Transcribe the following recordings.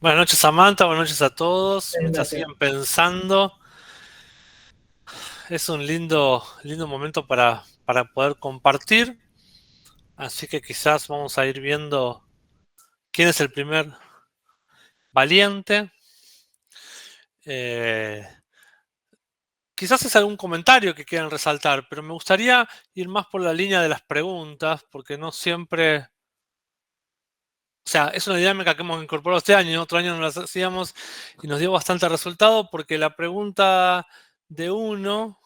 Buenas noches, Samantha, buenas noches a todos. Buenas Mientras noches. siguen pensando, es un lindo momento para poder compartir. Así que quizás vamos a ir viendo quién es el primer valiente. Eh, Quizás es algún comentario que quieran resaltar, pero me gustaría ir más por la línea de las preguntas, porque no siempre. O sea, es una dinámica que hemos incorporado este año, en otro año no la hacíamos y nos dio bastante resultado porque la pregunta de uno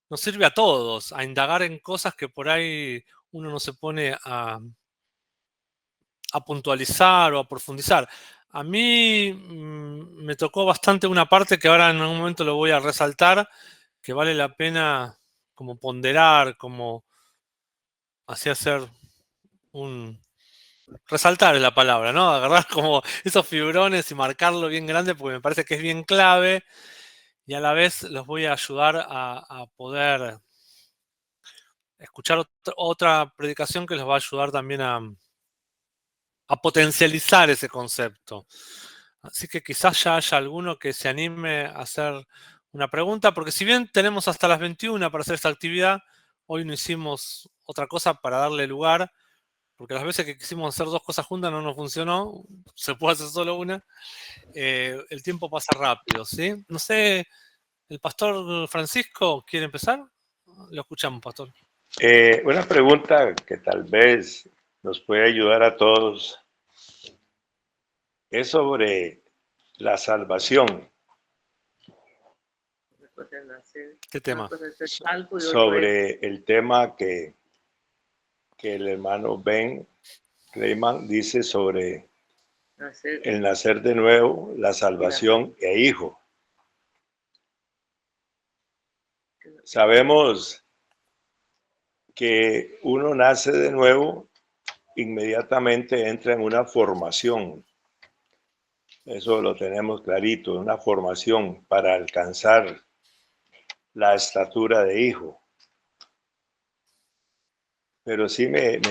nos sirve a todos, a indagar en cosas que por ahí uno no se pone a puntualizar o a profundizar. A mí me tocó bastante una parte que ahora en algún momento lo voy a resaltar, que vale la pena como ponderar, como así hacer un... Resaltar es la palabra, ¿no? Agarrar como esos fibrones y marcarlo bien grande porque me parece que es bien clave y a la vez los voy a ayudar a poder escuchar otra predicación que les va a ayudar también a potencializar ese concepto. Así que quizás ya haya alguno que se anime a hacer una pregunta, porque si bien tenemos hasta las 21 para hacer esta actividad, hoy no hicimos otra cosa para darle lugar, porque las veces que quisimos hacer dos cosas juntas no nos funcionó, se puede hacer solo una, el tiempo pasa rápido, ¿sí? No sé, ¿el pastor Francisco quiere empezar? Lo escuchamos, pastor. Una pregunta que tal vez nos puede ayudar a todos es sobre la salvación, ¿Qué tema? sobre el tema que el hermano Ben Clayman dice sobre el nacer de nuevo, la salvación e hijo. Sabemos que uno nace de nuevo, inmediatamente entra en una formación. Eso lo tenemos clarito, una formación para alcanzar la estatura de hijo. Pero sí me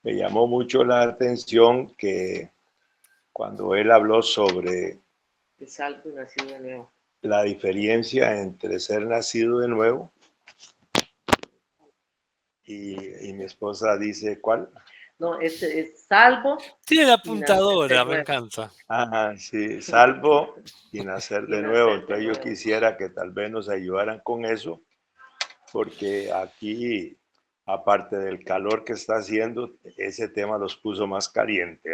llamó mucho la atención que cuando él habló sobre la diferencia entre ser nacido de nuevo y mi esposa dice, ¿cuál? No, es salvo. Tiene la apuntadora, me encanta. Ajá, sí, salvo y nacer de nuevo. Entonces yo quisiera que tal vez nos ayudaran con eso, porque aquí, aparte del calor que está haciendo, ese tema los puso más caliente.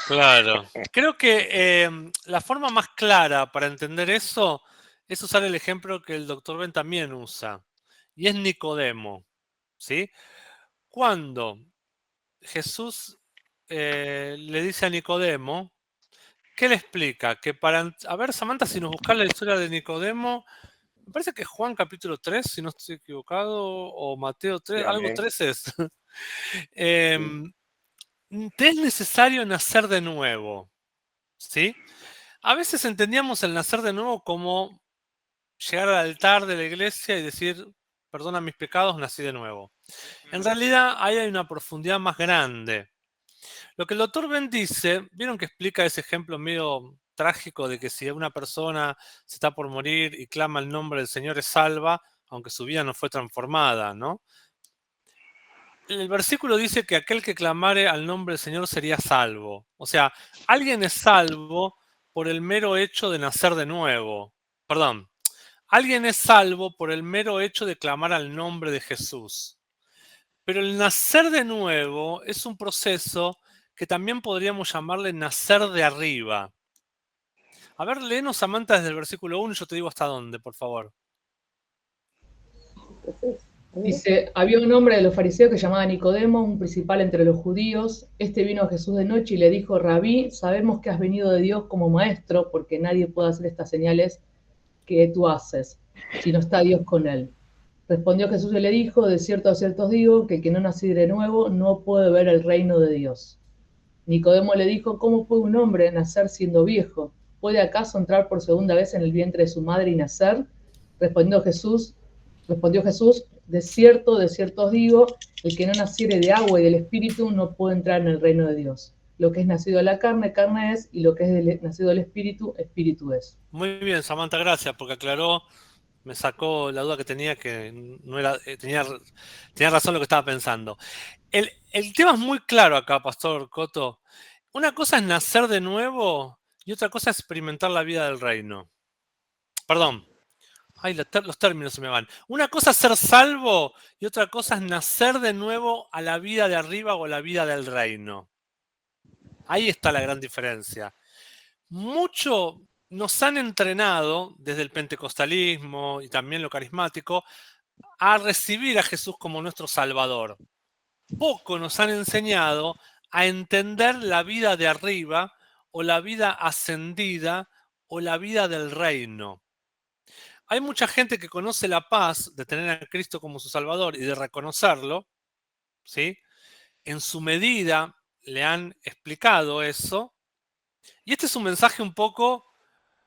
Claro. Creo que la forma más clara para entender eso es usar el ejemplo que el doctor Ben también usa, y es Nicodemo, ¿sí? Cuando Jesús le dice a Nicodemo, ¿qué le explica? Que para... A ver, Samantha, si nos buscas la historia de Nicodemo, me parece que es Juan capítulo 3, si no estoy equivocado, o Mateo 3, Sí, algo amén. 3 es. Sí. Te es necesario nacer de nuevo, ¿sí? A veces entendíamos el nacer de nuevo como llegar al altar de la iglesia y decir, perdona mis pecados, nací de nuevo. En realidad ahí hay una profundidad más grande. Lo que el doctor Ben dice, vieron que explica ese ejemplo medio trágico de que si una persona se está por morir y clama el nombre del Señor es salva, aunque su vida no fue transformada, ¿no? El versículo dice que aquel que clamare al nombre del Señor sería salvo. O sea, alguien es salvo por el mero hecho de nacer de nuevo. Perdón, alguien es salvo por el mero hecho de clamar al nombre de Jesús. Pero el nacer de nuevo es un proceso que también podríamos llamarle nacer de arriba. A ver, léenos, Samantha, desde el versículo 1 y yo te digo hasta dónde, por favor. Dice, había un hombre de los fariseos que llamaba Nicodemo, un principal entre los judíos. Este vino a Jesús de noche y le dijo, Rabí, sabemos que has venido de Dios como maestro, porque nadie puede hacer estas señales que tú haces, si no está Dios con él. Respondió Jesús y le dijo, de cierto os digo, que el que no naciere de nuevo no puede ver el reino de Dios. Nicodemo le dijo, ¿cómo puede un hombre nacer siendo viejo? ¿Puede acaso entrar por segunda vez en el vientre de su madre y nacer? Respondió Jesús, de cierto os digo, el que no naciere de agua y del Espíritu no puede entrar en el reino de Dios. Lo que es nacido de la carne, carne es, y lo que es nacido del espíritu, espíritu es. Muy bien, Samantha, gracias, porque aclaró, me sacó la duda que tenía, que no era, tenía razón lo que estaba pensando. El tema es muy claro acá, Pastor Coto. Una cosa es nacer de nuevo y otra cosa es experimentar la vida del reino. Perdón. Ay, los términos se me van. Una cosa es ser salvo y otra cosa es nacer de nuevo a la vida de arriba o a la vida del reino. Ahí está la gran diferencia. Mucho nos han entrenado desde el pentecostalismo y también lo carismático a recibir a Jesús como nuestro Salvador. Poco nos han enseñado a entender la vida de arriba o la vida ascendida o la vida del reino. Hay mucha gente que conoce la paz de tener a Cristo como su Salvador y de reconocerlo, ¿sí? En su medida le han explicado eso. Y este es un mensaje un poco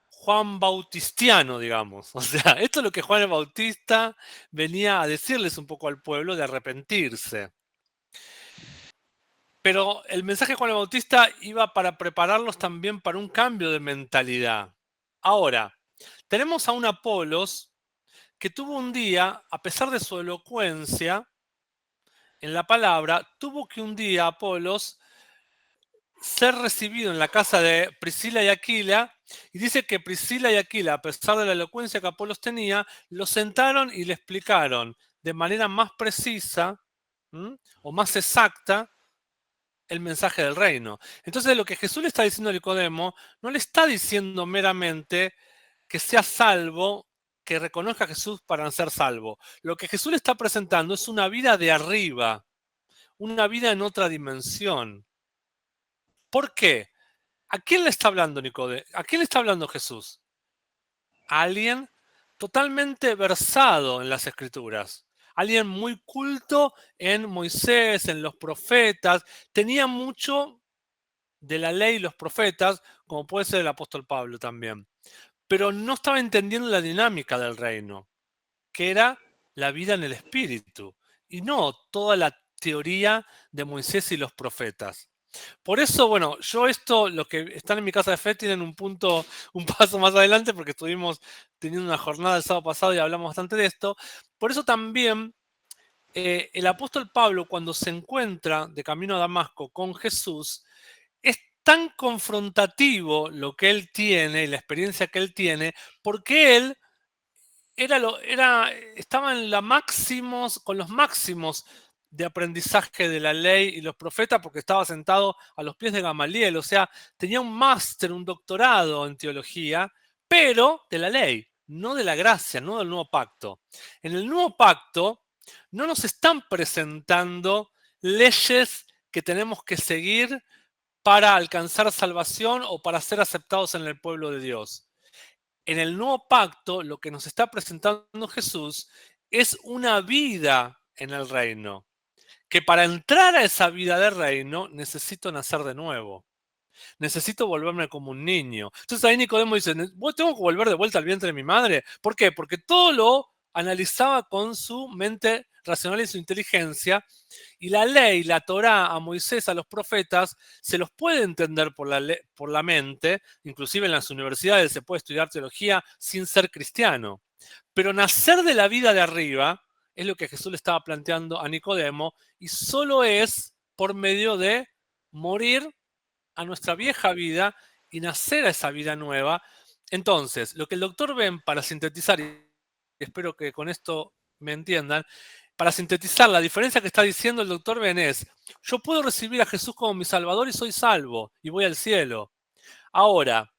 Juan Bautistiano, digamos. O sea, esto es lo que Juan el Bautista venía a decirles un poco al pueblo de arrepentirse. Pero el mensaje de Juan el Bautista iba para prepararlos también para un cambio de mentalidad. Ahora, tenemos a un Apolos que tuvo un día, a pesar de su elocuencia en la palabra, tuvo que un día Apolos ser recibido en la casa de Priscila y Aquila, y dice que Priscila y Aquila, a pesar de la elocuencia que Apolos tenía, lo sentaron y le explicaron de manera más precisa o más exacta el mensaje del reino. Entonces lo que Jesús le está diciendo a Nicodemo, no le está diciendo meramente que sea salvo, que reconozca a Jesús para ser salvo. Lo que Jesús le está presentando es una vida de arriba, una vida en otra dimensión. ¿Por qué? ¿A quién le está hablando Nicodemo? ¿A quién le está hablando Jesús? A alguien totalmente versado en las Escrituras. Alguien muy culto en Moisés, en los profetas. Tenía mucho de la ley y los profetas, como puede ser el apóstol Pablo también. Pero no estaba entendiendo la dinámica del reino, que era la vida en el espíritu, y no toda la teoría de Moisés y los profetas. Por eso, bueno, yo esto, los que están en mi casa de fe tienen un punto, un paso más adelante, porque estuvimos teniendo una jornada el sábado pasado y hablamos bastante de esto. Por eso también el apóstol Pablo, cuando se encuentra de camino a Damasco con Jesús, es tan confrontativo lo que él tiene y la experiencia que él tiene, porque él estaba en con los máximos de aprendizaje de la ley y los profetas, porque estaba sentado a los pies de Gamaliel, o sea, tenía un máster, un doctorado en teología, pero de la ley, no de la gracia, no del nuevo pacto. En el nuevo pacto no nos están presentando leyes que tenemos que seguir para alcanzar salvación o para ser aceptados en el pueblo de Dios. En el nuevo pacto, lo que nos está presentando Jesús es una vida en el reino, que para entrar a esa vida del reino necesito nacer de nuevo. Necesito volverme como un niño. Entonces ahí Nicodemo dice, ¿vos tengo que volver de vuelta al vientre de mi madre? ¿Por qué? Porque todo lo analizaba con su mente racional y su inteligencia, y la ley, la Torá, a Moisés, a los profetas, se los puede entender por la mente, inclusive en las universidades se puede estudiar teología sin ser cristiano. Pero nacer de la vida de arriba es lo que Jesús le estaba planteando a Nicodemo, y solo es por medio de morir a nuestra vieja vida y nacer a esa vida nueva. Entonces, lo que el doctor Ben, para sintetizar, y espero que con esto me entiendan, para sintetizar, la diferencia que está diciendo el doctor Ben es, yo puedo recibir a Jesús como mi Salvador y soy salvo y voy al cielo. Ahora,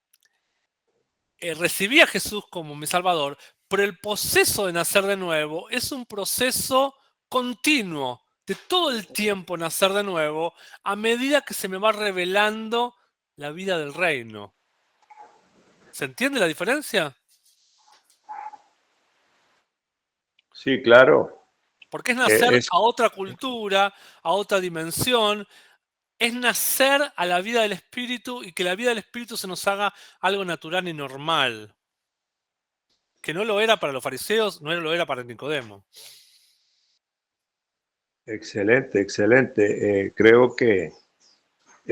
recibí a Jesús como mi Salvador, pero el proceso de nacer de nuevo es un proceso continuo, de todo el tiempo nacer de nuevo, a medida que se me va revelando la vida del reino. ¿Se entiende la diferencia? Sí, claro. Porque es nacer a otra cultura, a otra dimensión, es nacer a la vida del Espíritu y que la vida del Espíritu se nos haga algo natural y normal. Que no lo era para los fariseos, no lo era para Nicodemo. Excelente, excelente. Creo que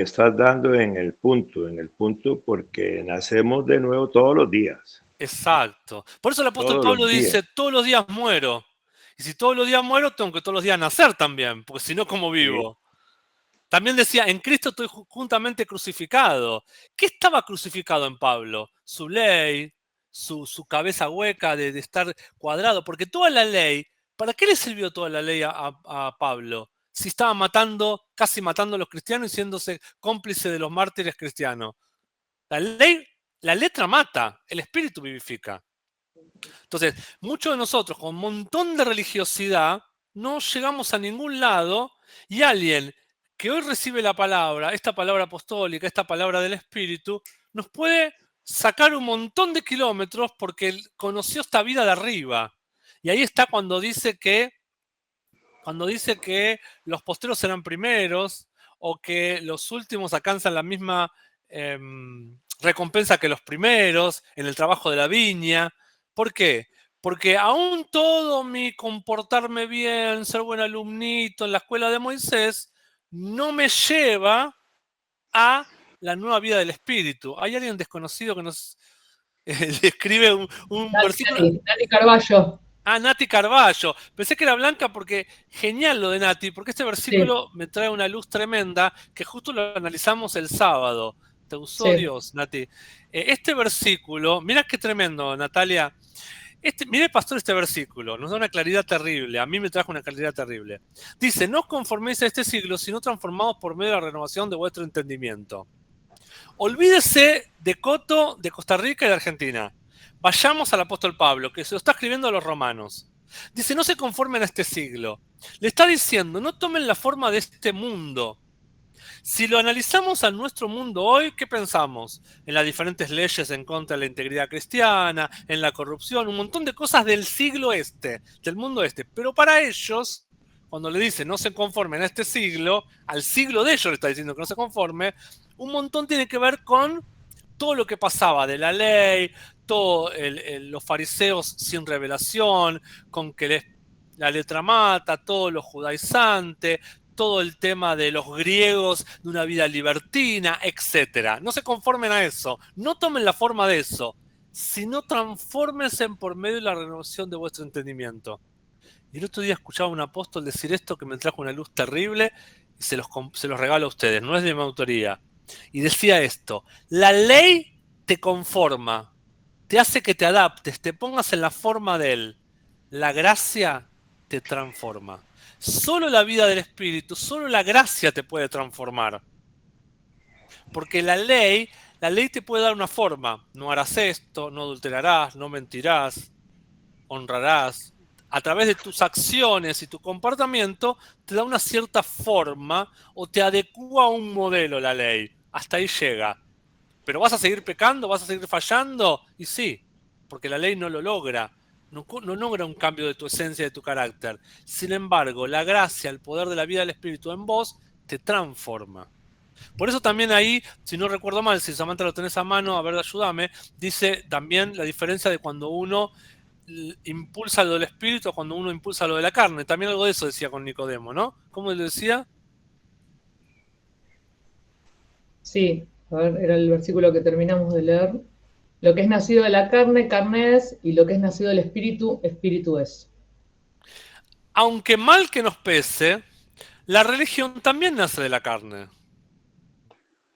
estás dando en el punto porque nacemos de nuevo todos los días. Exacto. Por eso el apóstol Todos Pablo los días. dice, todos los días muero. Y si todos los días muero, tengo que todos los días nacer también, porque si no, ¿cómo Sí. vivo? También decía, en Cristo estoy juntamente crucificado. ¿Qué estaba crucificado en Pablo? Su ley, su cabeza hueca de estar cuadrado. Porque toda la ley, ¿para qué le sirvió toda la ley a Pablo? Si estaba matando, casi matando a los cristianos y siéndose cómplice de los mártires cristianos. La ley, la letra mata, el espíritu vivifica. Entonces, muchos de nosotros con un montón de religiosidad no llegamos a ningún lado y alguien que hoy recibe la palabra, esta palabra apostólica, esta palabra del Espíritu, nos puede sacar un montón de kilómetros porque él conoció esta vida de arriba. Y ahí está cuando dice que los posteros serán primeros o que los últimos alcanzan la misma recompensa que los primeros en el trabajo de la viña. ¿Por qué? Porque aún todo mi comportarme bien, ser buen alumnito en la escuela de Moisés, no me lleva a la nueva vida del Espíritu. ¿Hay alguien desconocido que nos describe un versículo? Nati Carballo. Ah, Nati Carballo. Pensé que era Blanca porque genial lo de Nati, porque este versículo me trae una luz tremenda que justo lo analizamos el sábado. Te usó Dios, Nati. Este versículo, mira qué tremendo, Natalia. Mire, pastor, este versículo nos da una claridad terrible. A mí me trajo una claridad terrible. Dice, no os conforméis a este siglo, sino transformados por medio de la renovación de vuestro entendimiento. Olvídese de Coto, de Costa Rica y de Argentina. Vayamos al apóstol Pablo, que se lo está escribiendo a los romanos. Dice, no se conformen a este siglo. Le está diciendo, no tomen la forma de este mundo. Si lo analizamos a nuestro mundo hoy, ¿qué pensamos? En las diferentes leyes en contra de la integridad cristiana, en la corrupción, un montón de cosas del siglo este, del mundo este. Pero para ellos, cuando le dice no se conformen a este siglo, al siglo de ellos le está diciendo que no se conforme, un montón tiene que ver con todo lo que pasaba de la ley, todos los fariseos sin revelación, con que la letra mata, todo lo judaizante, todo el tema de los griegos, de una vida libertina, etc. No se conformen a eso, no tomen la forma de eso, sino transfórmense por medio de la renovación de vuestro entendimiento. Y el otro día escuchaba a un apóstol decir esto que me trajo una luz terrible y se los regalo a ustedes, no es de mi autoría. Y decía esto, la ley te conforma, te hace que te adaptes, te pongas en la forma de él. La gracia te transforma. Solo la vida del Espíritu, solo la gracia te puede transformar. Porque la ley te puede dar una forma. No harás esto, no adulterarás, no mentirás, honrarás. A través de tus acciones y tu comportamiento te da una cierta forma o te adecua a un modelo la ley. Hasta ahí llega. Pero vas a seguir pecando, vas a seguir fallando, y sí, porque la ley no lo logra. No logra un cambio de tu esencia, de tu carácter. Sin embargo, la gracia, el poder de la vida del Espíritu en vos, te transforma. Por eso también ahí, si no recuerdo mal, si Samantha lo tenés a mano, a ver, ayúdame, dice también la diferencia de cuando uno impulsa lo del Espíritu a cuando uno impulsa lo de la carne. También algo de eso decía con Nicodemo, ¿no? ¿Cómo le decía? Sí, a ver, era el versículo que terminamos de leer. Lo que es nacido de la carne, carne es, y lo que es nacido del espíritu, espíritu es. Aunque mal que nos pese, la religión también nace de la carne.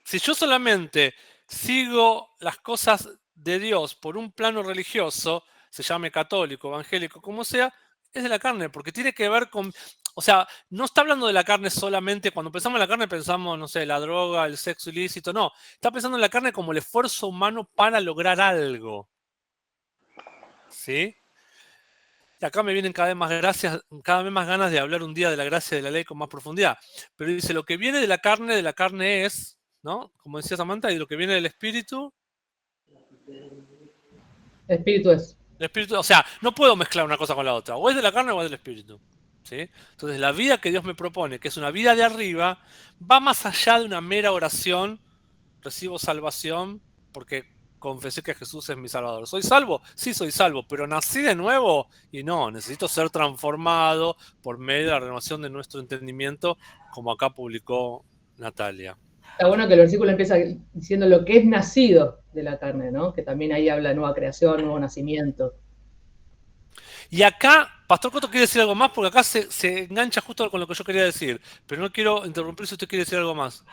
Si yo solamente sigo las cosas de Dios por un plano religioso, se llame católico, evangélico, como sea, es de la carne, porque tiene que ver con... O sea, no está hablando de la carne solamente, cuando pensamos en la carne pensamos, no sé, la droga, el sexo ilícito, no. Está pensando en la carne como el esfuerzo humano para lograr algo. ¿Sí? Y acá me vienen cada vez más ganas de hablar un día de la gracia de la ley con más profundidad. Pero dice, lo que viene de la carne es, ¿no? Como decía Samantha, y lo que viene del espíritu. Espíritu es. El espíritu, o sea, no puedo mezclar una cosa con la otra. O es de la carne o es del espíritu. ¿Sí? Entonces, la vida que Dios me propone, que es una vida de arriba, va más allá de una mera oración. Recibo salvación porque confesé que Jesús es mi Salvador. ¿Soy salvo? Sí, soy salvo, pero nací de nuevo y no, necesito ser transformado por medio de la renovación de nuestro entendimiento, como acá publicó Natalia. Está bueno que el versículo empieza diciendo lo que es nacido de la carne, ¿no? Que también ahí habla de nueva creación, nuevo nacimiento. Y acá, Pastor Coto quiere decir algo más porque acá se engancha justo con lo que yo quería decir, pero no quiero interrumpir si usted quiere decir algo más.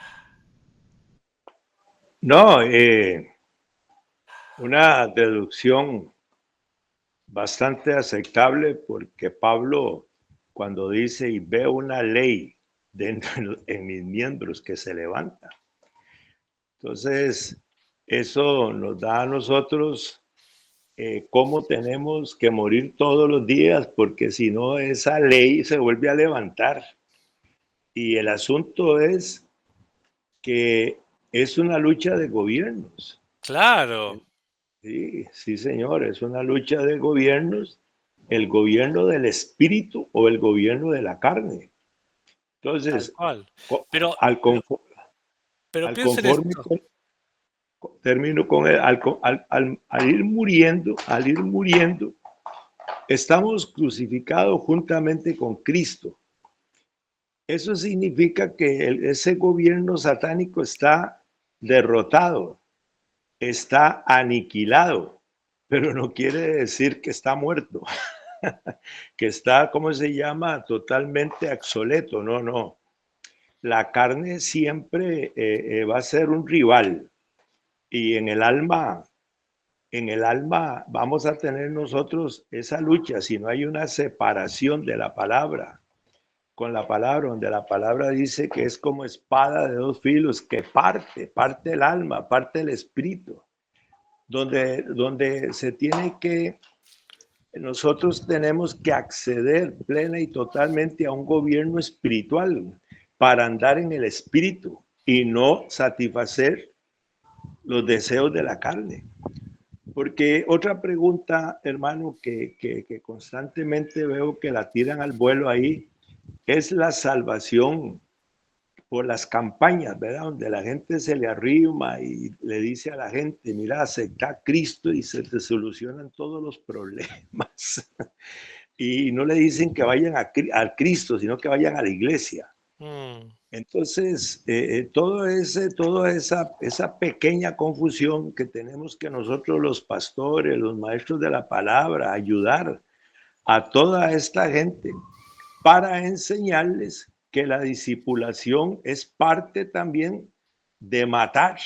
No, una deducción bastante aceptable porque Pablo, cuando dice y veo una ley dentro en mis miembros que se levanta, entonces eso nos da a nosotros cómo tenemos que morir todos los días, porque si no esa ley se vuelve a levantar. Y el asunto es que es una lucha de gobiernos. Claro. Sí, sí, señor, es una lucha de gobiernos, el gobierno del espíritu o el gobierno de la carne. Tal Entonces, cual. Pero, al, pero al piensen conforme esto. termino con él, al ir muriendo, estamos crucificados juntamente con Cristo. Eso significa que ese gobierno satánico está derrotado, está aniquilado, pero no quiere decir que está muerto, que está, ¿cómo se llama?, totalmente obsoleto. No, no. La carne siempre va a ser un rival y en el alma vamos a tener nosotros esa lucha si no hay una separación de la palabra con la palabra, donde la palabra dice que es como espada de dos filos, que parte el alma, parte el espíritu, donde se tiene que, nosotros tenemos que acceder plena y totalmente a un gobierno espiritual para andar en el espíritu y no satisfacer los deseos de la carne. Porque otra pregunta, hermano, que constantemente veo que la tiran al vuelo ahí, es la salvación por las campañas, ¿verdad? Donde la gente se le arrima y le dice a la gente, mira, acepta a Cristo y se te solucionan todos los problemas. Y no le dicen que vayan al Cristo, sino que vayan a la iglesia. Entonces, toda esa pequeña confusión que tenemos que nosotros los pastores, los maestros de la palabra, ayudar a toda esta gente para enseñarles que la discipulación es parte también de matar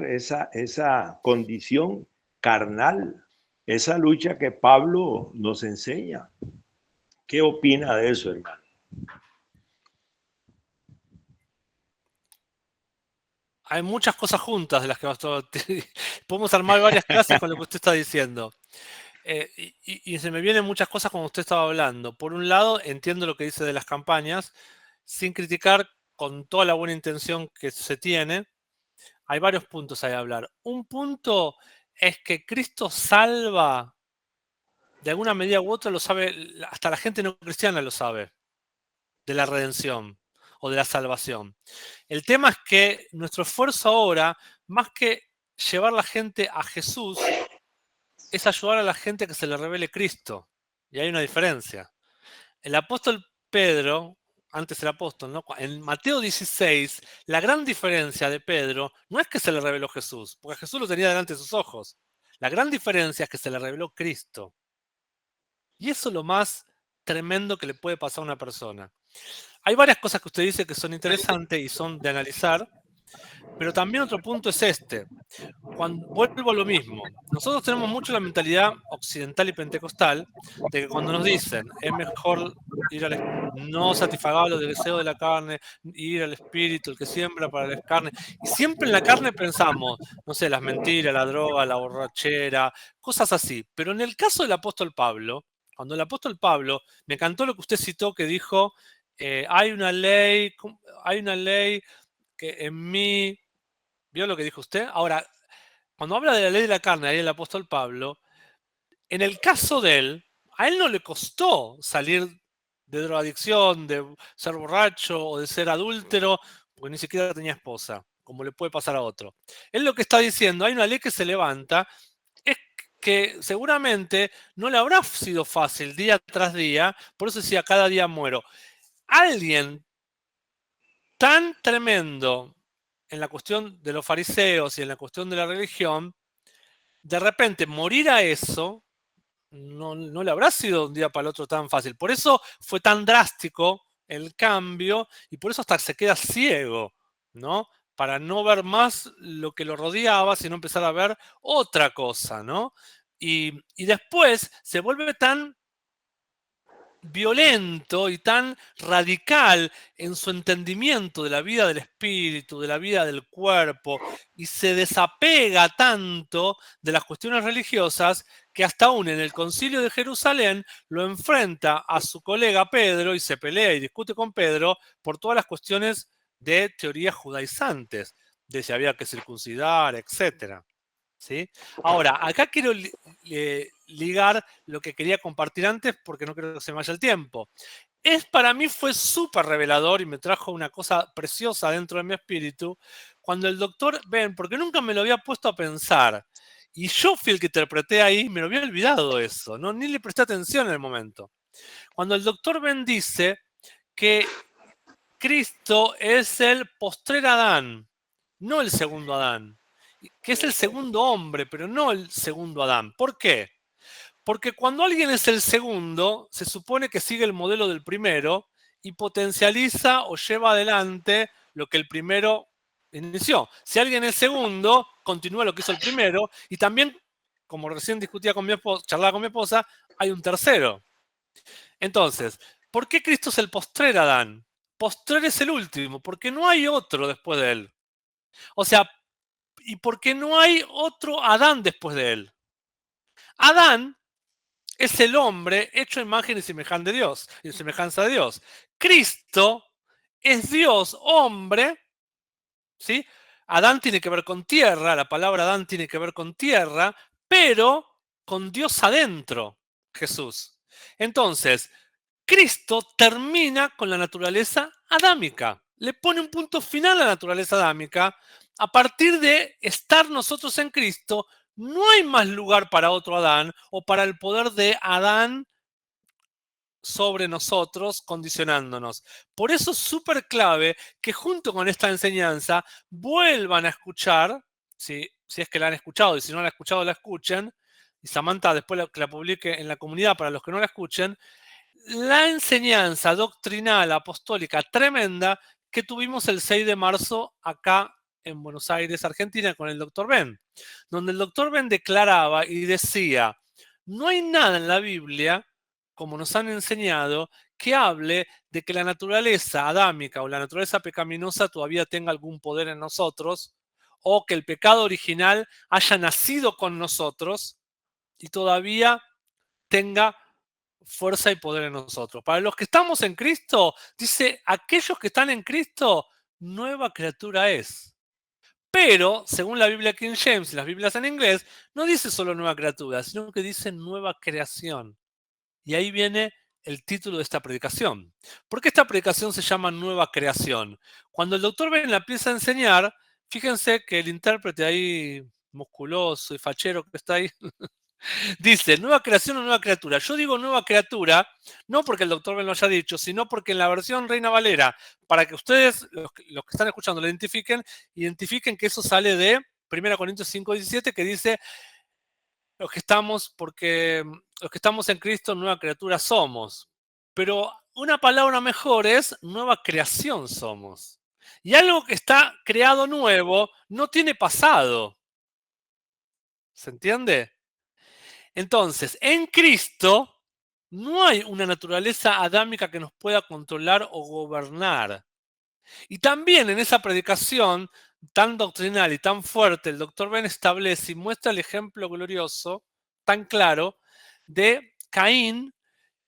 esa condición carnal, esa lucha que Pablo nos enseña. ¿Qué opina de eso, hermano? Hay muchas cosas juntas de las que podemos armar varias clases con lo que usted está diciendo. Y se me vienen muchas cosas como usted estaba hablando. Por un lado, entiendo lo que dice de las campañas, sin criticar con toda la buena intención que se tiene. Hay varios puntos ahí a hablar. Un punto es que Cristo salva, de alguna medida u otra lo sabe, hasta la gente no cristiana lo sabe, de la redención o de la salvación. El tema es que nuestro esfuerzo ahora, más que llevar a la gente a Jesús, es ayudar a la gente a que se le revele Cristo. Y hay una diferencia. El apóstol Pedro, antes el apóstol, ¿no? En Mateo 16, la gran diferencia de Pedro no es que se le reveló Jesús, porque Jesús lo tenía delante de sus ojos. La gran diferencia es que se le reveló Cristo. Y eso es lo más tremendo que le puede pasar a una persona. Hay varias cosas que usted dice que son interesantes y son de analizar, pero también otro punto es este. Vuelvo a lo mismo. Nosotros tenemos mucho la mentalidad occidental y pentecostal de que cuando nos dicen es mejor no satisfaga los deseos de la carne, ir al espíritu, el que siembra para la carne. Y siempre en la carne pensamos, no sé, las mentiras, la droga, la borrachera, cosas así. Pero en el caso del apóstol Pablo, cuando el apóstol Pablo, me encantó lo que usted citó que dijo, hay una ley que en mí, ¿vio lo que dijo usted? Ahora, cuando habla de la ley de la carne, ahí el apóstol Pablo, en el caso de él, a él no le costó salir de drogadicción, de ser borracho o de ser adúltero, porque ni siquiera tenía esposa, como le puede pasar a otro. Él lo que está diciendo, hay una ley que se levanta, es que seguramente no le habrá sido fácil día tras día, por eso decía, cada día muero. Alguien tan tremendo en la cuestión de los fariseos y en la cuestión de la religión, de repente morir a eso no le habrá sido de un día para el otro tan fácil. Por eso fue tan drástico el cambio y por eso hasta se queda ciego, ¿no? Para no ver más lo que lo rodeaba, sino empezar a ver otra cosa, ¿no? Y después se vuelve tan violento y tan radical en su entendimiento de la vida del espíritu, de la vida del cuerpo, y se desapega tanto de las cuestiones religiosas que hasta aún en el Concilio de Jerusalén lo enfrenta a su colega Pedro y se pelea y discute con Pedro por todas las cuestiones de teorías judaizantes, de si había que circuncidar, etc. ¿Sí? Ahora, acá quiero ligar lo que quería compartir antes porque no creo que se me vaya el tiempo. Para mí fue súper revelador y me trajo una cosa preciosa dentro de mi espíritu cuando el doctor Ben, porque nunca me lo había puesto a pensar, y yo fui el que interpreté ahí, me lo había olvidado eso, ¿no? Ni le presté atención en el momento. Cuando el doctor Ben dice que Cristo es el postrer Adán, no el segundo Adán, que es el segundo hombre, pero no el segundo Adán. ¿Por qué? Porque cuando alguien es el segundo, se supone que sigue el modelo del primero y potencializa o lleva adelante lo que el primero inició. Si alguien es segundo, continúa lo que hizo el primero y también, como recién discutía con mi esposa, charlaba con mi esposa, hay un tercero. Entonces, ¿por qué Cristo es el postrer Adán? Postrer es el último, porque no hay otro después de él. O sea, ¿y por qué no hay otro Adán después de él? Adán es el hombre hecho a imagen y semejanza de Dios, y semejanza de Dios. Cristo es Dios, hombre, ¿sí? Adán tiene que ver con tierra, la palabra Adán tiene que ver con tierra, pero con Dios adentro, Jesús. Entonces, Cristo termina con la naturaleza adámica, le pone un punto final a la naturaleza adámica. A partir de estar nosotros en Cristo, no hay más lugar para otro Adán o para el poder de Adán sobre nosotros, condicionándonos. Por eso es súper clave que junto con esta enseñanza vuelvan a escuchar, si es que la han escuchado y si no la han escuchado, la escuchen. Y Samantha después que la publique en la comunidad para los que no la escuchen, la enseñanza doctrinal apostólica tremenda que tuvimos el 6 de marzo acá en Buenos Aires, Argentina, con el doctor Ben, donde el doctor Ben declaraba y decía, no hay nada en la Biblia, como nos han enseñado, que hable de que la naturaleza adámica o la naturaleza pecaminosa todavía tenga algún poder en nosotros, o que el pecado original haya nacido con nosotros y todavía tenga fuerza y poder en nosotros. Para los que estamos en Cristo, dice, aquellos que están en Cristo, nueva criatura es. Pero, según la Biblia King James y las Biblias en inglés, no dice solo nueva criatura, sino que dice nueva creación. Y ahí viene el título de esta predicación. ¿Por qué esta predicación se llama nueva creación? Cuando el doctor Ben la empieza a enseñar, fíjense que el intérprete ahí musculoso y fachero que está ahí, dice, nueva creación o nueva criatura. Yo digo nueva criatura, no porque el doctor me lo haya dicho, sino porque en la versión Reina Valera, para que ustedes, los que están escuchando, lo identifiquen que eso sale de 1 Corintios 5:17, que dice, los que estamos en Cristo, nueva criatura somos. Pero una palabra mejor es nueva creación somos. Y algo que está creado nuevo no tiene pasado. ¿Se entiende? Entonces, en Cristo no hay una naturaleza adámica que nos pueda controlar o gobernar. Y también en esa predicación tan doctrinal y tan fuerte, el doctor Ben establece y muestra el ejemplo glorioso, tan claro, de Caín,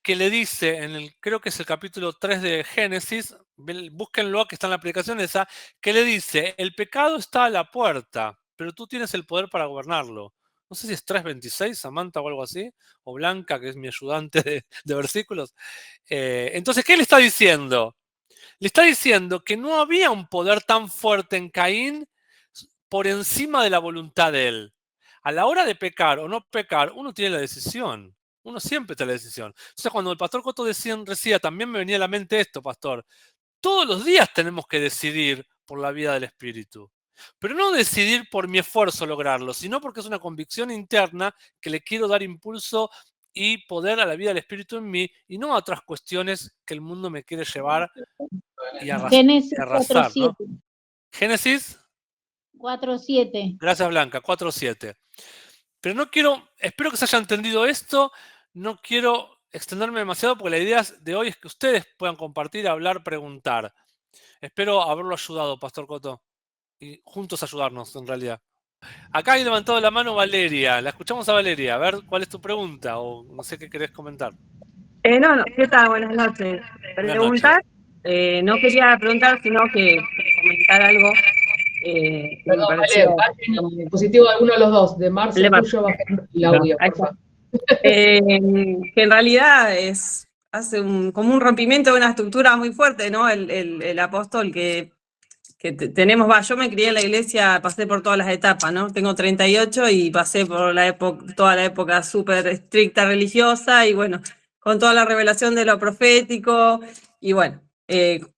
que le dice, creo que es el capítulo 3 de Génesis, búsquenlo, que está en la predicación esa, que le dice, el pecado está a la puerta, pero tú tienes el poder para gobernarlo. No sé si es 3:26, Samantha o algo así, o Blanca, que es mi ayudante de versículos. Entonces, ¿qué le está diciendo? Le está diciendo que no había un poder tan fuerte en Caín por encima de la voluntad de él. A la hora de pecar o no pecar, uno tiene la decisión. Uno siempre tiene la decisión. Entonces, cuando el pastor Coto decía, también me venía a la mente esto, pastor. Todos los días tenemos que decidir por la vida del Espíritu. Pero no decidir por mi esfuerzo lograrlo, sino porque es una convicción interna que le quiero dar impulso y poder a la vida del Espíritu en mí y no a otras cuestiones que el mundo me quiere llevar y Génesis arrasar, ¿no? 4:7. Génesis 4:7. Gracias, Blanca, 4:7. Pero no quiero, espero que se haya entendido esto, no quiero extenderme demasiado porque la idea de hoy es que ustedes puedan compartir, hablar, preguntar. Espero haberlo ayudado, Pastor Coto, y juntos ayudarnos en realidad. Acá hay levantado la mano Valeria, la escuchamos a Valeria, a ver cuál es tu pregunta o no sé qué querés comentar. No, ¿qué tal? Buenas noches. Preguntar, no quería preguntar, sino que comentar algo. Perdón, Vale, bajen dispositivo de alguno de los dos, de Marce, tuyo, bajen el audio, por favor. Que en realidad hace como un rompimiento de una estructura muy fuerte, ¿no? El apóstol que tenemos, yo me crié en la iglesia, pasé por todas las etapas, ¿no? Tengo 38 y pasé por toda la época súper estricta religiosa y bueno, con toda la revelación de lo profético y bueno,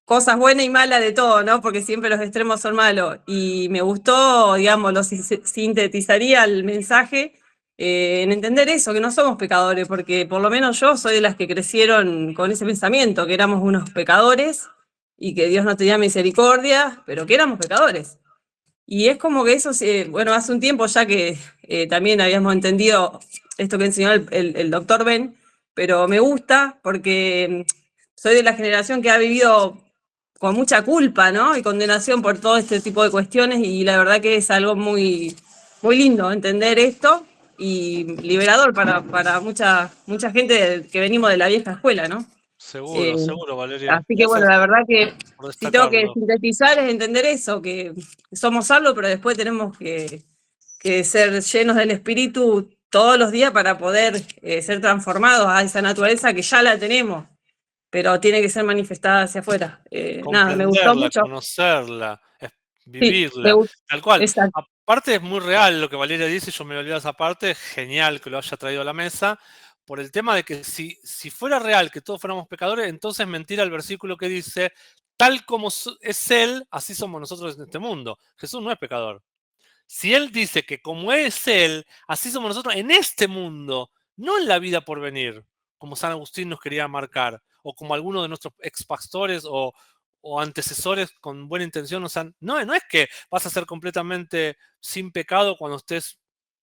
cosas buenas y malas de todo, ¿no? Porque siempre los extremos son malos. Y me gustó, digamos, lo sintetizaría el mensaje en entender eso, que no somos pecadores, porque por lo menos yo soy de las que crecieron con ese pensamiento, que éramos unos pecadores y que Dios no tenía misericordia, pero que éramos pecadores. Y es como que eso, bueno, hace un tiempo ya que también habíamos entendido esto que enseñó el doctor Ben, pero me gusta porque soy de la generación que ha vivido con mucha culpa, ¿no? Y condenación por todo este tipo de cuestiones y la verdad que es algo muy, muy lindo entender esto y liberador para mucha gente que venimos de la vieja escuela, ¿no? Seguro, Valeria. Así que bueno, la verdad que si tengo que sintetizar es entender eso, que somos salvos, pero después tenemos que ser llenos del Espíritu todos los días para poder ser transformados a esa naturaleza que ya la tenemos, pero tiene que ser manifestada hacia afuera. Nada, me gustó mucho. Conocerla, vivirla, Sí, tal cual. Exacto. Aparte es muy real lo que Valeria dice, yo me olvidé de esa parte, genial que lo haya traído a la mesa, por el tema de que si fuera real que todos fuéramos pecadores, entonces mentira el versículo que dice, tal como es Él, así somos nosotros en este mundo. Jesús no es pecador. Si Él dice que como es Él, así somos nosotros en este mundo, no en la vida por venir, como San Agustín nos quería marcar, o como algunos de nuestros ex pastores o antecesores con buena intención nos han... No es que vas a ser completamente sin pecado cuando estés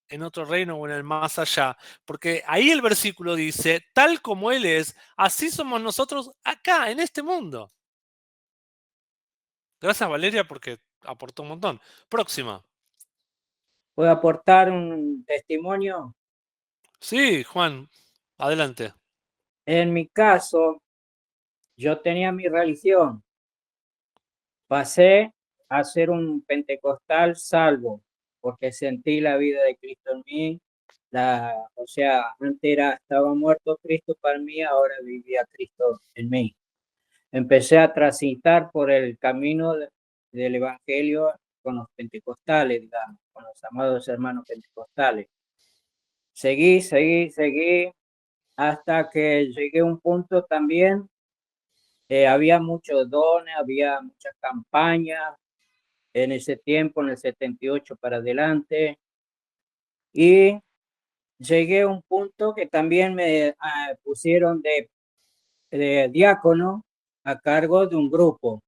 en otro reino o en el más allá, porque ahí el versículo dice, tal como Él es, así somos nosotros acá, en este mundo. Gracias, Valeria, porque aportó un montón. Próxima. ¿Puedo aportar un testimonio? Sí, Juan, adelante. En mi caso, yo tenía mi religión. Pasé a ser un pentecostal salvo, porque sentí la vida de Cristo en mí. O sea, antes estaba muerto Cristo para mí, ahora vivía Cristo en mí. Empecé a transitar por el camino del Evangelio con los pentecostales, digamos, con los amados hermanos pentecostales. Seguí, hasta que llegué a un punto también, había muchos dones, había muchas campañas en ese tiempo, en el 78 para adelante, y llegué a un punto que también me pusieron de diácono a cargo de un grupo,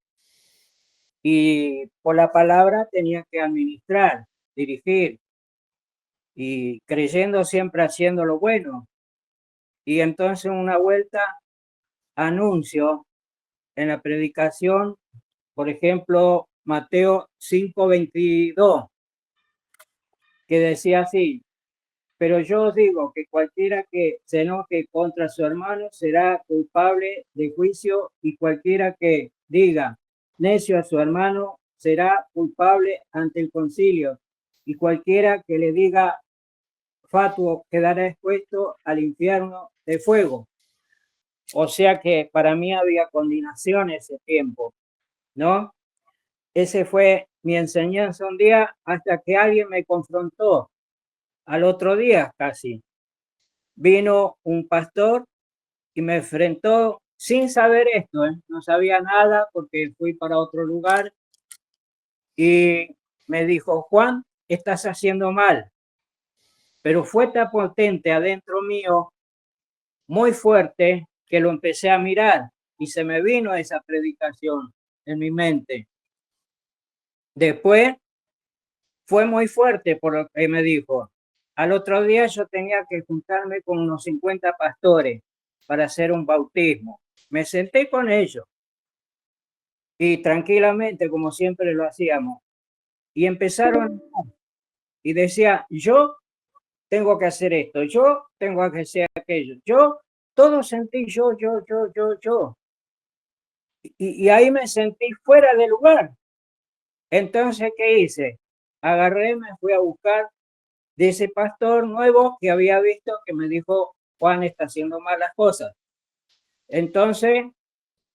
y por la palabra tenía que administrar, dirigir, y creyendo siempre haciendo lo bueno. Y entonces una vuelta anuncio en la predicación, por ejemplo, Mateo 5:22, que decía así: pero yo os digo que cualquiera que se enoje contra su hermano será culpable de juicio, y cualquiera que diga necio a su hermano será culpable ante el concilio, y cualquiera que le diga fatuo quedará expuesto al infierno de fuego. O sea que para mí había condenación ese tiempo, ¿no? Ese fue mi enseñanza un día, hasta que alguien me confrontó. Al otro día casi vino un pastor y me enfrentó sin saber esto, no sabía nada porque fui para otro lugar y me dijo, Juan, estás haciendo mal. Pero fue tan potente adentro mío, muy fuerte, que lo empecé a mirar y se me vino esa predicación en mi mente. Después fue muy fuerte por lo que me dijo. Al otro día yo tenía que juntarme con unos 50 pastores para hacer un bautismo. Me senté con ellos y tranquilamente, como siempre lo hacíamos, y empezaron y decía, yo tengo que hacer esto, yo tengo que hacer aquello, yo, todo sentí yo. Y ahí me sentí fuera de lugar. Entonces, ¿qué hice? Agarré, me fui a buscar de ese pastor nuevo que había visto que me dijo, Juan está haciendo malas cosas. Entonces,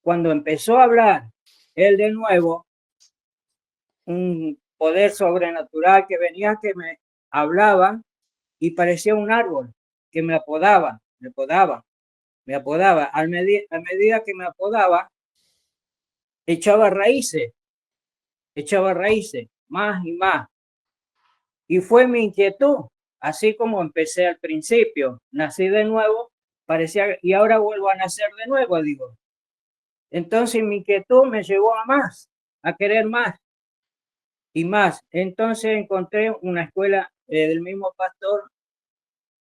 cuando empezó a hablar él de nuevo, un poder sobrenatural que venía, que me hablaba y parecía un árbol que me apodaba. A medida que me apodaba, echaba raíces, más y más. Y fue mi inquietud, así como empecé al principio, nací de nuevo, parecía, y ahora vuelvo a nacer de nuevo, digo. Entonces mi inquietud me llevó a más, a querer más y más. Entonces encontré una escuela del mismo pastor,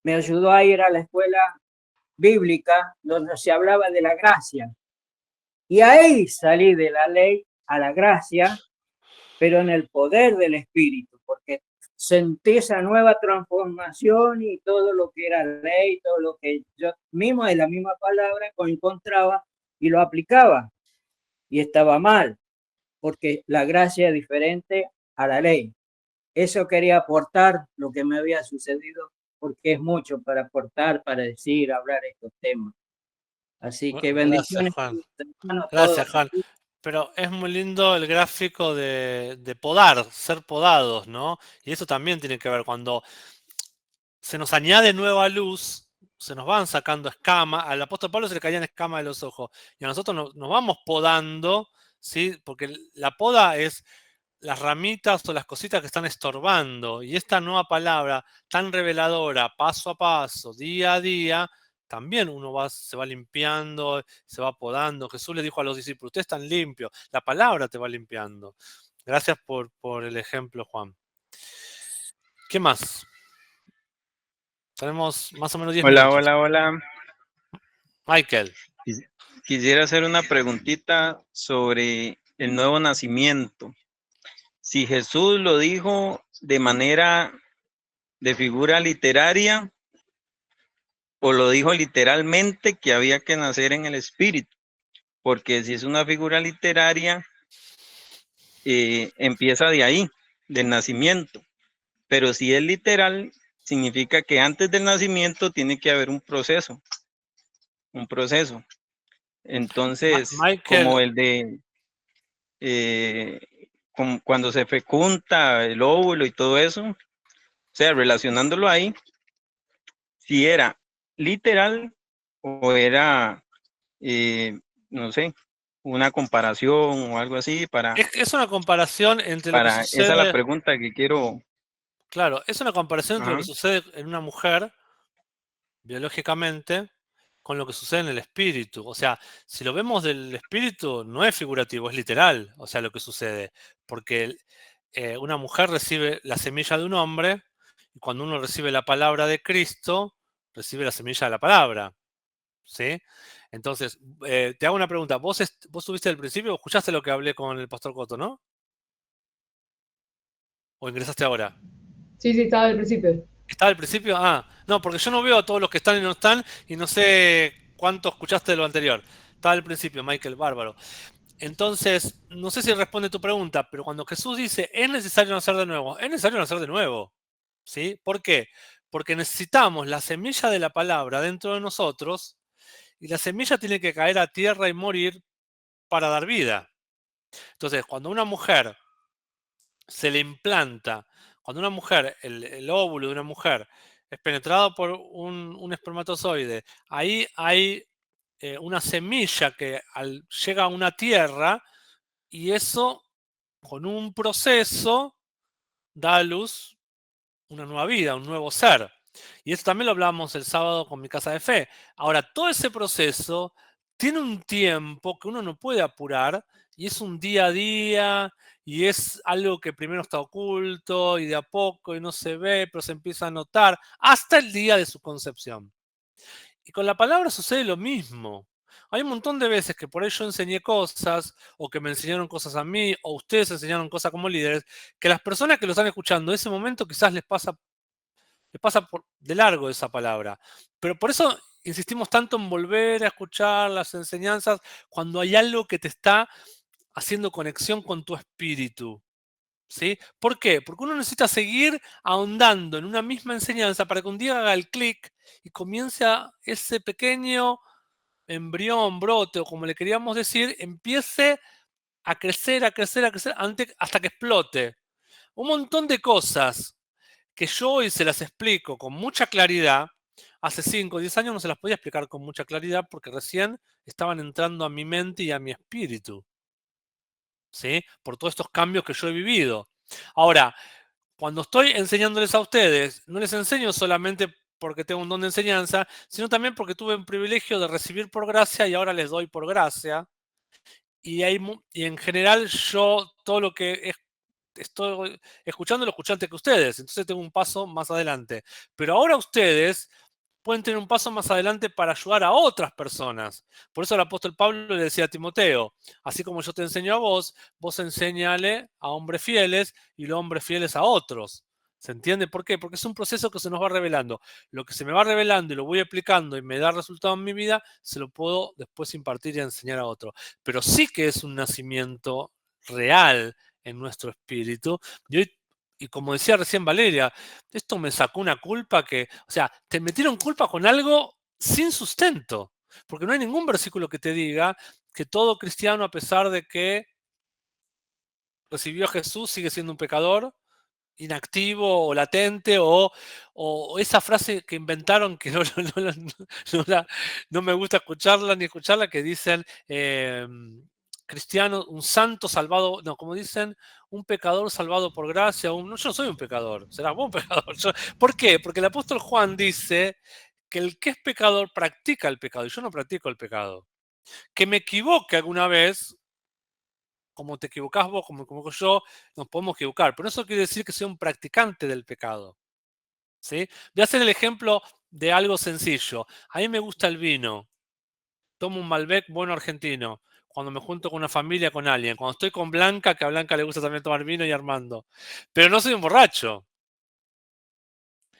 me ayudó a ir a la escuela bíblica donde se hablaba de la gracia. Y ahí salí de la ley a la gracia, pero en el poder del Espíritu, porque sentí esa nueva transformación y todo lo que era ley, todo lo que yo mismo de la misma palabra encontraba y lo aplicaba. Y estaba mal, porque la gracia es diferente a la ley. Eso quería aportar lo que me había sucedido, porque es mucho para aportar, para decir, hablar estos temas. Así que bendiciones. Gracias, Juan. Gracias, Juan. Pero es muy lindo el gráfico de podar, ser podados, ¿no? Y eso también tiene que ver cuando se nos añade nueva luz, se nos van sacando escamas. Al apóstol Pablo se le caían escamas de los ojos. Y a nosotros nos vamos podando, ¿sí? Porque la poda es las ramitas o las cositas que están estorbando. Y esta nueva palabra tan reveladora, paso a paso, día a día, también uno se va limpiando, se va podando. Jesús le dijo a los discípulos, ustedes están limpios, la palabra te va limpiando. Gracias por el ejemplo, Juan. ¿Qué más? Tenemos más o menos 10 minutos. Hola. Michael. Quisiera hacer una preguntita sobre el nuevo nacimiento. Si Jesús lo dijo de manera de figura literaria o lo dijo literalmente que había que nacer en el Espíritu, porque si es una figura literaria, empieza de ahí, del nacimiento, pero si es literal, significa que antes del nacimiento tiene que haber un proceso. Entonces, Michael, como el de como cuando se fecunda el óvulo y todo eso, o sea, relacionándolo ahí, si era literal o era, no sé, una comparación o algo así para... Es una comparación entre lo que sucede... Esa es la pregunta que quiero... Claro, es una comparación entre lo que sucede en una mujer, biológicamente, con lo que sucede en el espíritu. O sea, si lo vemos del espíritu, no es figurativo, es literal, o sea, lo que sucede. Porque una mujer recibe la semilla de un hombre, y cuando uno recibe la palabra de Cristo, recibe la semilla de la palabra. ¿Sí? Entonces, te hago una pregunta. ¿Vos estuviste al principio o escuchaste lo que hablé con el pastor Coto, no? ¿O ingresaste ahora? Sí, estaba al principio. ¿Estaba al principio? Ah, no, porque yo no veo a todos los que están y no están y no sé cuánto escuchaste de lo anterior. Estaba al principio, Michael, bárbaro. Entonces, no sé si responde tu pregunta, pero cuando Jesús dice, es necesario nacer de nuevo, es necesario nacer de nuevo. ¿Sí? ¿Por qué? Porque necesitamos la semilla de la palabra dentro de nosotros y la semilla tiene que caer a tierra y morir para dar vida. Entonces, cuando una mujer se le implanta, cuando una mujer, el óvulo de una mujer es penetrado por un espermatozoide, ahí hay una semilla que llega a una tierra y eso, con un proceso, da a luz una nueva vida, un nuevo ser. Y eso también lo hablamos el sábado con Mi Casa de Fe. Ahora, todo ese proceso tiene un tiempo que uno no puede apurar y es un día a día y es algo que primero está oculto y de a poco y no se ve, pero se empieza a notar hasta el día de su concepción. Y con la palabra sucede lo mismo. Hay un montón de veces que por ahí yo enseñé cosas, o que me enseñaron cosas a mí, o ustedes enseñaron cosas como líderes, que las personas que lo están escuchando en ese momento quizás les pasa por de largo esa palabra. Pero por eso insistimos tanto en volver a escuchar las enseñanzas cuando hay algo que te está haciendo conexión con tu espíritu. ¿Sí? ¿Por qué? Porque uno necesita seguir ahondando en una misma enseñanza para que un día haga el clic y comience ese pequeño embrión, brote o como le queríamos decir, empiece a crecer, a crecer, a crecer hasta que explote. Un montón de cosas que yo hoy se las explico con mucha claridad, hace 5 o 10 años no se las podía explicar con mucha claridad porque recién estaban entrando a mi mente y a mi espíritu. ¿Sí? Por todos estos cambios que yo he vivido. Ahora, cuando estoy enseñándoles a ustedes, no les enseño solamente porque tengo un don de enseñanza, sino también porque tuve un privilegio de recibir por gracia y ahora les doy por gracia. Y en general yo todo lo que estoy escuchando lo escuché antes que ustedes, entonces tengo un paso más adelante. Pero ahora ustedes pueden tener un paso más adelante para ayudar a otras personas. Por eso el apóstol Pablo le decía a Timoteo, así como yo te enseño a vos, vos enséñale a hombres fieles y los hombres fieles a otros. ¿Se entiende por qué? Porque es un proceso que se nos va revelando. Lo que se me va revelando y lo voy aplicando y me da resultado en mi vida, se lo puedo después impartir y enseñar a otro. Pero sí que es un nacimiento real en nuestro espíritu. Y como decía recién Valeria, esto me sacó una culpa o sea, te metieron culpa con algo sin sustento, porque no hay ningún versículo que te diga que todo cristiano, a pesar de que recibió a Jesús, sigue siendo un pecador, inactivo o latente, o esa frase que inventaron que no me gusta escucharla ni escucharla, que dicen cristiano, un santo salvado, no, como dicen, un pecador salvado por gracia, yo no soy un pecador, serás vos un pecador. ¿Por qué? Porque el apóstol Juan dice que el que es pecador practica el pecado, y yo no practico el pecado. Que me equivoque alguna vez, como te equivocás vos, como yo, nos podemos equivocar. Pero eso quiere decir que soy un practicante del pecado. ¿Sí? Voy a hacer el ejemplo de algo sencillo. A mí me gusta el vino. Tomo un Malbec bueno argentino. Cuando me junto con una familia, con alguien. Cuando estoy con Blanca, que a Blanca le gusta también tomar vino, y Armando. Pero no soy un borracho.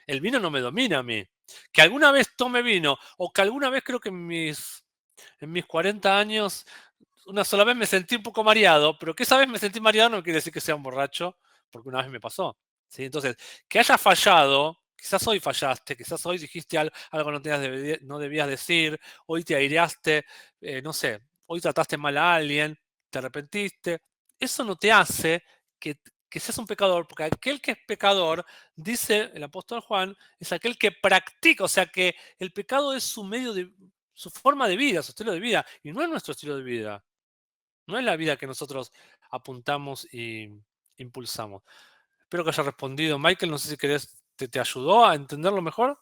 El vino no me domina a mí. Que alguna vez tome vino, o que alguna vez creo que en mis 40 años una sola vez me sentí un poco mareado, pero que esa vez me sentí mareado no quiere decir que sea un borracho, porque una vez me pasó. ¿Sí? Entonces, que haya fallado, quizás hoy fallaste, quizás hoy dijiste algo que no debías decir, hoy te aireaste, no sé, hoy trataste mal a alguien, te arrepentiste. Eso no te hace que seas un pecador, porque aquel que es pecador, dice el apóstol Juan, es aquel que practica, o sea que el pecado es su forma de vida, su estilo de vida, y no es nuestro estilo de vida. No es la vida que nosotros apuntamos y impulsamos. Espero que haya respondido. Michael, no sé si querés, ¿te ayudó a entenderlo mejor?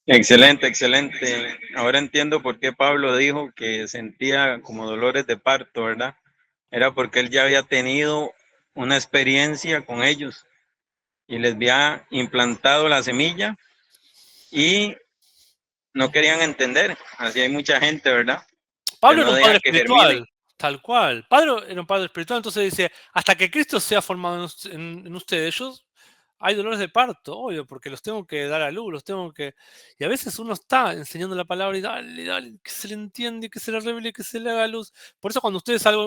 Excelente, excelente. Ahora entiendo por qué Pablo dijo que sentía como dolores de parto, ¿verdad? Era porque él ya había tenido una experiencia con ellos y les había implantado la semilla y no querían entender. Así hay mucha gente, ¿verdad? Pablo Que era no un padre deja que germinen. espiritual, tal cual. Pablo era un padre espiritual, entonces dice, hasta que Cristo sea formado en ustedes, hay dolores de parto, obvio, porque los tengo que dar a luz, los tengo que... Y a veces uno está enseñando la palabra y dale, dale, que se le entiende, que se le revele, que se le haga luz. Por eso cuando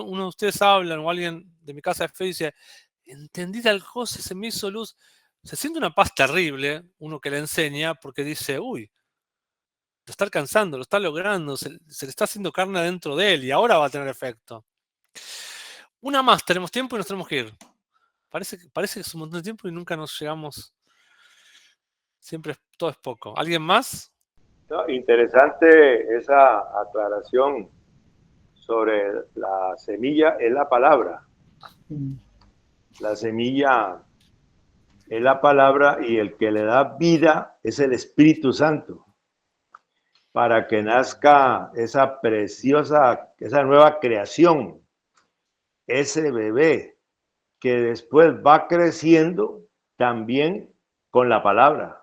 uno de ustedes hablan o alguien de Mi Casa de Fe dice, entendí tal cosa, se me hizo luz, se siente una paz terrible, uno que le enseña, porque dice, uy, lo está alcanzando, lo está logrando, se le está haciendo carne adentro de él y ahora va a tener efecto. Una más, tenemos tiempo y nos tenemos que ir. Parece que es un montón de tiempo y nunca nos llegamos. Siempre todo es poco. ¿Alguien más? No, interesante esa aclaración sobre la semilla, es la palabra. La semilla es la palabra y el que le da vida es el Espíritu Santo para que nazca esa preciosa, esa nueva creación, ese bebé que después va creciendo también con la palabra.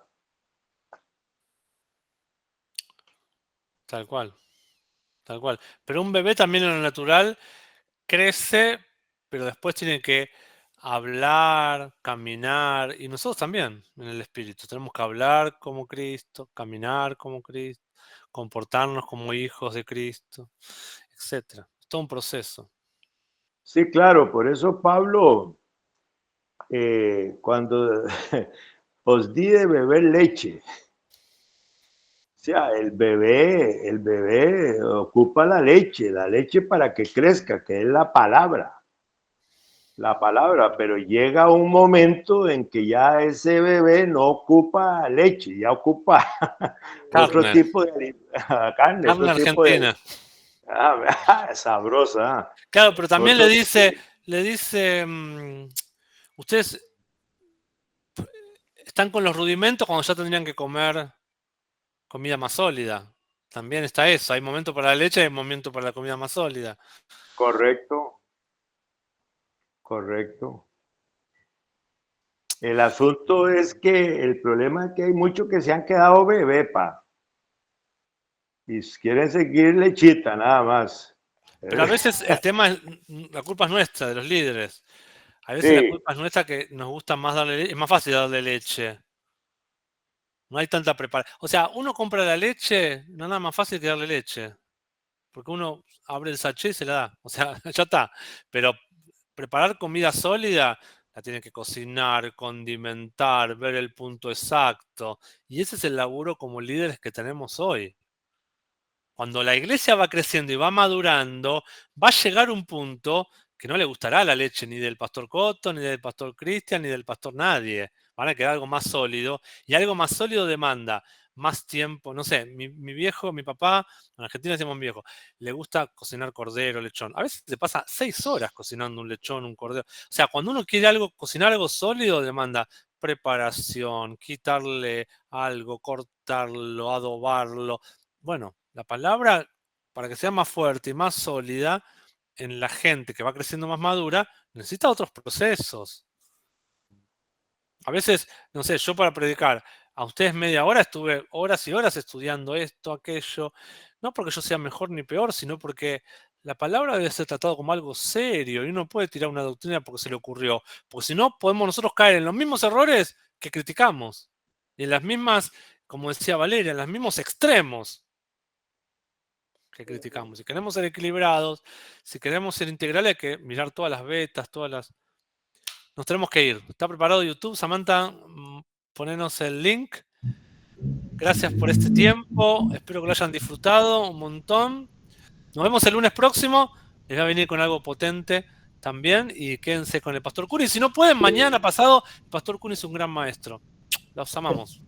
Tal cual, tal cual. Pero un bebé también en lo natural crece, pero después tiene que hablar, caminar, y nosotros también en el espíritu. Tenemos que hablar como Cristo, caminar como Cristo, comportarnos como hijos de Cristo, etc. Es todo un proceso. Sí, claro, por eso Pablo, cuando os di de beber leche, o sea, el bebé ocupa la leche para que crezca, que es la palabra, pero llega un momento en que ya ese bebé no ocupa leche, ya ocupa otro Carne. tipo de carne, Carne otro tipo de... argentina. Sabrosa. Claro, pero también Otro- le dice, ustedes están con los rudimentos cuando ya tendrían que comer comida más sólida. También está eso, hay momento para la leche y hay momento para la comida más sólida. Correcto, correcto. El asunto es que el problema es que hay muchos que se han quedado bebé, pa. Y quieren seguir lechita, nada más. Pero a veces el tema es, la culpa es nuestra, de los líderes. A veces la Sí, culpa es nuestra que nos gusta más darle leche, es más fácil darle leche. No hay tanta preparación. O sea, uno compra la leche, no es nada más fácil que darle leche. Porque uno abre el sachet y se la da. O sea, ya está. Pero preparar comida sólida, la tiene que cocinar, condimentar, ver el punto exacto. Y ese es el laburo como líderes que tenemos hoy. Cuando la iglesia va creciendo y va madurando, va a llegar un punto que no le gustará la leche ni del pastor Cotto, ni del pastor Cristian, ni del pastor nadie. Van a quedar algo más sólido. Y algo más sólido demanda más tiempo. No sé, mi viejo, mi papá, en Argentina decimos mi viejo, le gusta cocinar cordero, lechón. A veces se pasa 6 horas cocinando un lechón, un cordero. O sea, cuando uno quiere cocinar algo sólido, demanda preparación, quitarle algo, cortarlo, adobarlo. Bueno, la palabra, para que sea más fuerte y más sólida en la gente que va creciendo más madura, necesita otros procesos. A veces, no sé, yo para predicar a ustedes media hora estuve horas y horas estudiando esto, aquello, no porque yo sea mejor ni peor, sino porque la palabra debe ser tratado como algo serio y uno puede tirar una doctrina porque se le ocurrió, porque si no podemos nosotros caer en los mismos errores que criticamos y en las mismas, como decía Valeria, en los mismos extremos que criticamos. Si queremos ser equilibrados, si queremos ser integrales, hay que mirar todas las betas, todas las... Nos tenemos que ir. ¿Está preparado YouTube? Samantha, ponenos el link. Gracias por este tiempo. Espero que lo hayan disfrutado un montón. Nos vemos el lunes próximo. Les voy a venir con algo potente también. Y quédense con el Pastor Cuni. Si no pueden, mañana pasado, el Pastor Cuni es un gran maestro. Los amamos.